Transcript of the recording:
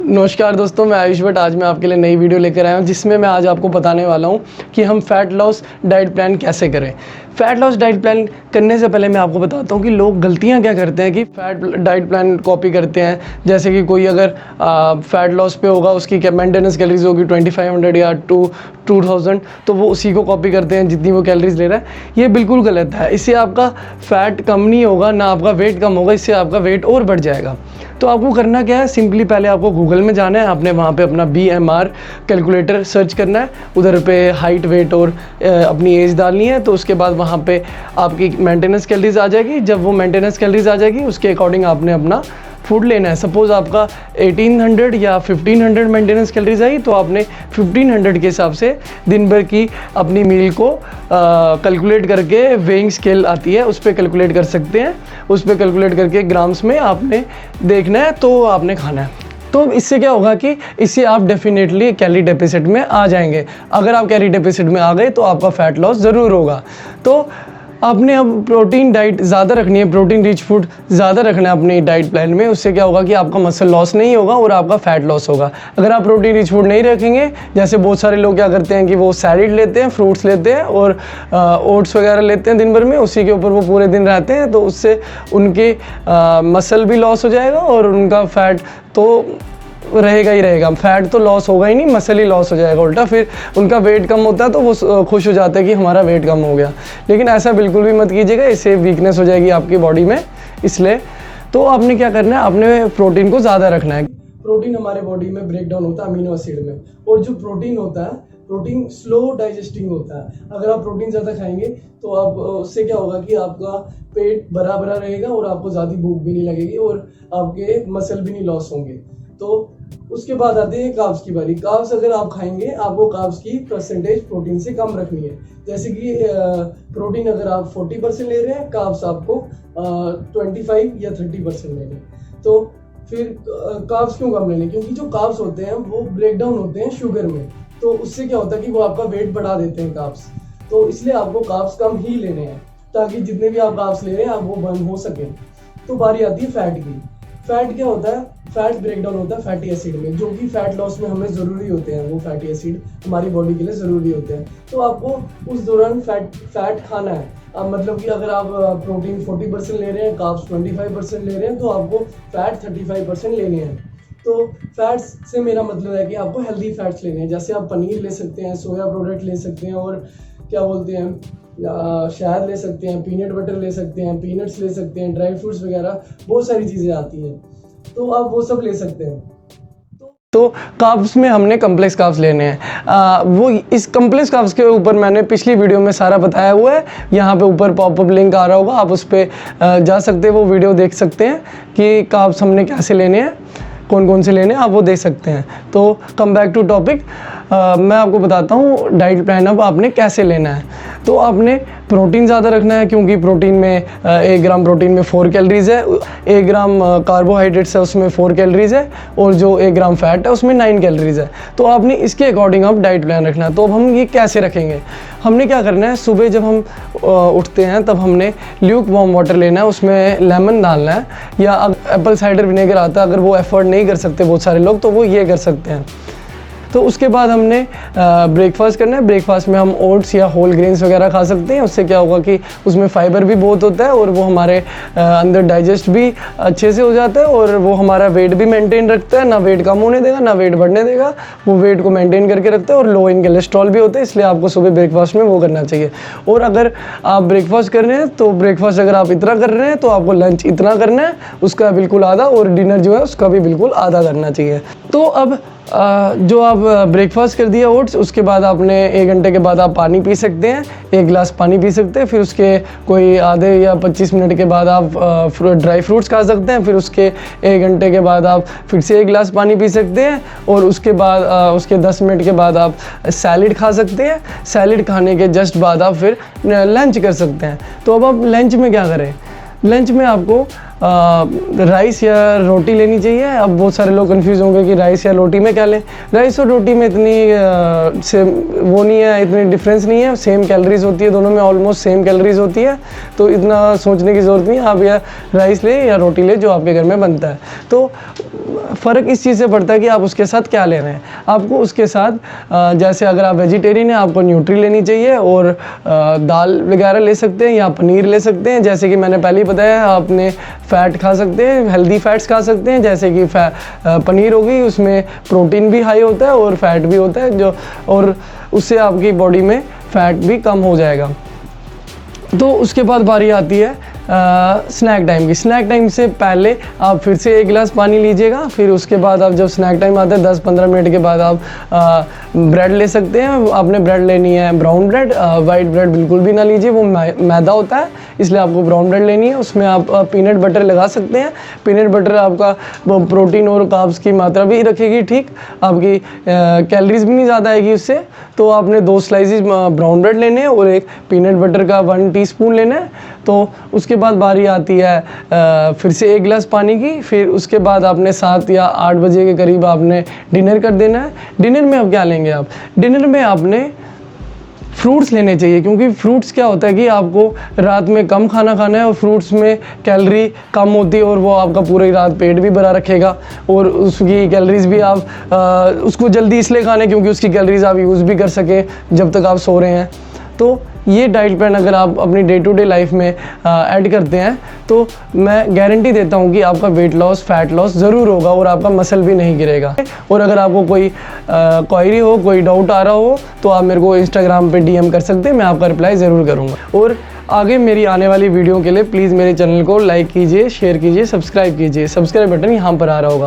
नमस्कार दोस्तों, मैं आयुष भट्ट। आज मैं आपके लिए नई वीडियो लेकर आया हूँ जिसमें मैं आज आपको बताने वाला हूँ कि हम फ़ैट लॉस डाइट प्लान कैसे करें। फ़ैट लॉस डाइट प्लान करने से पहले मैं आपको बताता हूँ कि लोग गलतियाँ क्या करते हैं कि फ़ैट डाइट प्लान कॉपी करते हैं। जैसे कि कोई अगर फ़ैट लॉस पे होगा, उसकी मेंटेनेंस कैलोरीज होगी 2500 या 2000, तो वो उसी को कॉपी करते हैं जितनी वो कैलोरीज ले रहा है। ये बिल्कुल गलत है। इससे आपका फ़ैट कम नहीं होगा, ना आपका वेट कम होगा, इससे आपका वेट और बढ़ जाएगा। तो आपको करना क्या है, सिंपली पहले आपको गूगल में जाना है, आपने वहाँ पे अपना BMR कैलकुलेटर सर्च करना है, उधर पे हाइट, वेट और अपनी एज डालनी है। तो उसके बाद वहाँ पे आपकी मेंटेनेंस कैलोरीज आ जाएगी। जब वो मेंटेनेंस कैलोरीज आ जाएगी, उसके अकॉर्डिंग आपने अपना फूड लेना है। सपोज़ आपका 1800 या 1500 मेंटेनेंस कैलोरीज आई, तो आपने 1500 के हिसाब से दिन भर की अपनी मील को कैलकुलेट करके, वेइंग स्केल आती है उस पर कैलकुलेट कर सकते हैं। उस पर कैलकुलेट करके ग्राम्स में आपने देखना है, तो आपने खाना है। तो इससे क्या होगा कि इससे आप डेफिनेटली कैलोरी डेफिसिट में आ जाएंगे। अगर आप कैलोरी डेफिसिट में आ गए तो आपका फ़ैट लॉस ज़रूर होगा। तो आपने अब प्रोटीन डाइट ज़्यादा रखनी है, प्रोटीन रिच फूड ज़्यादा रखना है अपनी डाइट प्लान में। उससे क्या होगा कि आपका मसल लॉस नहीं होगा और आपका फ़ैट लॉस होगा। अगर आप प्रोटीन रिच फूड नहीं रखेंगे, जैसे बहुत सारे लोग क्या करते हैं कि वो सैलेड लेते हैं, फ्रूट्स लेते हैं और ओट्स वगैरह लेते हैं दिन भर में, उसी के ऊपर वो पूरे दिन रहते हैं, तो उससे उनके मसल भी लॉस हो जाएगा और उनका फ़ैट तो रहेगा ही रहेगा। फ़ैट तो लॉस होगा ही नहीं, मसल ही लॉस हो जाएगा उल्टा। फिर उनका वेट कम होता है तो वो खुश हो जाते हैं कि हमारा वेट कम हो गया। लेकिन ऐसा बिल्कुल भी मत कीजिएगा, इससे वीकनेस हो जाएगी आपकी बॉडी में। इसलिए तो आपने क्या करना है, आपने प्रोटीन को ज़्यादा रखना है। प्रोटीन हमारे बॉडी में ब्रेक डाउन होता है अमीनो एसिड में, और जो प्रोटीन होता है, प्रोटीन स्लो डाइजेस्टिंग होता है। अगर आप प्रोटीन ज़्यादा खाएंगे तो आप उससे क्या होगा कि आपका पेट भरा भरा रहेगा और आपको ज़्यादा भूख भी नहीं लगेगी और आपके मसल भी नहीं लॉस होंगे। तो उसके बाद आते हैं कार्ब्स की बारी। कार्ब्स अगर आप खाएंगे, आपको कार्ब्स की परसेंटेज प्रोटीन से कम रखनी है। जैसे कि प्रोटीन अगर आप 40% ले रहे हैं, कार्ब्स आपको 25 या 30% लेने हैं। तो फिर कार्ब्स क्यों कम लेने? क्योंकि जो कार्ब्स होते हैं वो ब्रेक डाउन होते हैं शुगर में, तो उससे क्या होता है कि वो आपका वेट बढ़ा देते हैं कार्ब्स। तो इसलिए आपको कार्ब्स कम ही लेने हैं, ताकि जितने भी आप कार्ब्स ले रहे हैं आप वो बर्न हो सके। तो बारी आती है फैट की। फैट क्या होता है? फैट ब्रेक डाउन होता है फैटी एसिड में, जो कि फैट लॉस में हमें ज़रूरी होते हैं। वो फैटी एसिड हमारी बॉडी के लिए ज़रूरी होते हैं। तो आपको उस दौरान फैट खाना है। अब मतलब कि अगर आप प्रोटीन 40% ले रहे हैं, कार्ब्स 25% ले रहे हैं, तो आपको फैट 35% लेने हैं। तो फैट्स से मेरा मतलब है कि आपको हेल्दी फैट्स लेने हैं। जैसे आप पनीर ले सकते हैं, सोया प्रोडक्ट ले सकते हैं, और क्या बोलते हैं, शहद ले सकते हैं, पीनट बटर ले सकते हैं, पीनट्स ले सकते हैं, ड्राई फ्रूट्स वगैरह बहुत सारी चीज़ें आती हैं, तो आप वो सब ले सकते हैं। तो कार्ब्स में हमने कम्प्लेक्स कार्ब्स लेने हैं। वो इस कम्प्लेक्स कार्ब्स के ऊपर मैंने पिछली वीडियो में सारा बताया हुआ है। यहाँ पे ऊपर पॉपअप लिंक आ रहा होगा, आप उस पर जा सकते हैं, वो वीडियो देख सकते हैं कि कार्ब्स हमने कैसे लेने हैं, कौन कौन से लेने हैं, आप वो देख सकते हैं। तो कम बैक टू टॉपिक, मैं आपको बताता हूँ डाइट प्लान अब आपने कैसे लेना है। तो आपने प्रोटीन ज़्यादा रखना है, क्योंकि प्रोटीन में 1 ग्राम प्रोटीन में 4 कैलोरीज़ है, 1 ग्राम कार्बोहाइड्रेट्स है उसमें 4 कैलोरीज़ है, और जो 1 ग्राम फैट है उसमें 9 कैलोरीज़ है। तो आपने इसके अकॉर्डिंग आप डाइट प्लान रखना है। तो अब हम ये कैसे रखेंगे, हमने क्या करना है, सुबह जब हम उठते हैं तब हमने ल्यूक वार्म वाटर लेना है, उसमें लेमन डालना है, या एप्पल साइडर विनेगर आता है। अगर वो एफर्ड नहीं कर सकते बहुत सारे लोग, तो वो ये कर सकते हैं। तो उसके बाद हमने ब्रेकफास्ट करना है। ब्रेकफास्ट में हम ओट्स या होल ग्रेन्स वगैरह खा सकते हैं। उससे क्या होगा कि उसमें फाइबर भी बहुत होता है और वो हमारे अंदर डाइजेस्ट भी अच्छे से हो जाता है, और वो हमारा वेट भी मेंटेन रखता है। ना वेट कम होने देगा, ना वेट बढ़ने देगा, वो वेट को मेंटेन करके रखता है, और लो इन कोलेस्ट्रॉल भी होता है। इसलिए आपको सुबह ब्रेकफास्ट में वो करना चाहिए। और अगर आप ब्रेकफास्ट कर रहे हैं, तो ब्रेकफास्ट अगर आप इतना कर रहे हैं, तो आपको लंच इतना करना है, उसका बिल्कुल आधा, और डिनर जो है उसका भी बिल्कुल आधा करना चाहिए। तो अब जो आप ब्रेकफास्ट कर दिया ओट्स, उसके बाद आपने 1 घंटे के बाद आप पानी पी सकते हैं, 1 गिलास पानी पी सकते हैं। फिर उसके कोई आधे या 25 मिनट के बाद आप ड्राई फ्रूट्स खा सकते हैं। फिर उसके 1 घंटे के बाद आप फिर से 1 गिलास पानी पी सकते हैं, और उसके बाद उसके 10 मिनट के बाद आप सैलिड खा सकते हैं। सैलिड खाने के जस्ट बाद आप फिर लंच कर सकते हैं। तो अब आप लंच में क्या करें, लंच में आपको राइस या रोटी लेनी चाहिए। अब बहुत सारे लोग कंफ्यूज होंगे कि राइस या रोटी में क्या लें। राइस और रोटी में इतनी से वो नहीं है, इतनी डिफरेंस नहीं है, सेम कैलोरीज होती है, दोनों में ऑलमोस्ट सेम कैलोरीज होती है, तो इतना सोचने की ज़रूरत नहीं है। आप या राइस ले या रोटी ले जो आपके घर में बनता है। तो फ़र्क इस चीज़ से पड़ता है कि आप उसके साथ क्या ले रहे हैं। आपको उसके साथ जैसे अगर आप वेजिटेरियन हैं आपको न्यूट्री लेनी चाहिए और दाल वगैरह ले सकते हैं या पनीर ले सकते हैं। जैसे कि मैंने पहले ही बताया, आपने फ़ैट खा सकते हैं, हेल्दी फैट्स खा सकते हैं, जैसे कि पनीर हो गई, उसमें प्रोटीन भी हाई होता है और फैट भी होता है जो, और उससे आपकी बॉडी में फ़ैट भी कम हो जाएगा। तो उसके बाद बारी आती है स्नैक टाइम की। स्नैक टाइम से पहले आप फिर से 1 गिलास पानी लीजिएगा। फिर उसके बाद आप जब स्नैक टाइम आता है 10-15 मिनट के बाद आप ब्रेड ले सकते हैं। आपने ब्रेड लेनी है ब्राउन ब्रेड, वाइट ब्रेड बिल्कुल भी ना लीजिए, वो मैदा होता है, इसलिए आपको ब्राउन ब्रेड लेनी है। उसमें आप पीनट बटर लगा सकते हैं। पीनट बटर आपका प्रोटीन और कार्ब्स की मात्रा भी रखेगी ठीक, आपकी कैलोरीज भी नहीं ज़्यादा आएगी उससे। तो आपने 2 स्लाइसेस ब्राउन ब्रेड लेने हैं और एक पीनट बटर का 1 टीस्पून लेना है। तो उसके बाद बारी आती है फिर से 1 गिलास पानी की। फिर उसके बाद आपने 7 या 8 बजे के करीब आपने डिनर कर देना है। डिनर में अब क्या लेंगे आप? डिनर में आपने फ्रूट्स लेने चाहिए, क्योंकि फ्रूट्स क्या होता है कि आपको रात में कम खाना खाना है और फ्रूट्स में कैलोरी कम होती है और वो आपका पूरी रात पेट भी भरा रखेगा और उसकी कैलोरीज भी आप उसको जल्दी इसलिए खाने क्योंकि उसकी कैलोरीज आप यूज़ भी कर सकें जब तक आप सो रहे हैं। तो ये डाइट प्लान अगर आप अपनी डे टू डे लाइफ में ऐड करते हैं तो मैं गारंटी देता हूँ कि आपका वेट लॉस, फैट लॉस ज़रूर होगा और आपका मसल भी नहीं गिरेगा। और अगर आपको कोई क्वेरी हो, कोई डाउट आ रहा हो तो आप मेरे को इंस्टाग्राम पे DM कर सकते हैं, मैं आपका रिप्लाई ज़रूर करूँगा। और आगे मेरी आने वाली वीडियो के लिए प्लीज़ मेरे चैनल को लाइक कीजिए, शेयर कीजिए, सब्सक्राइब कीजिए। सब्सक्राइब बटन यहाँ पर आ रहा होगा।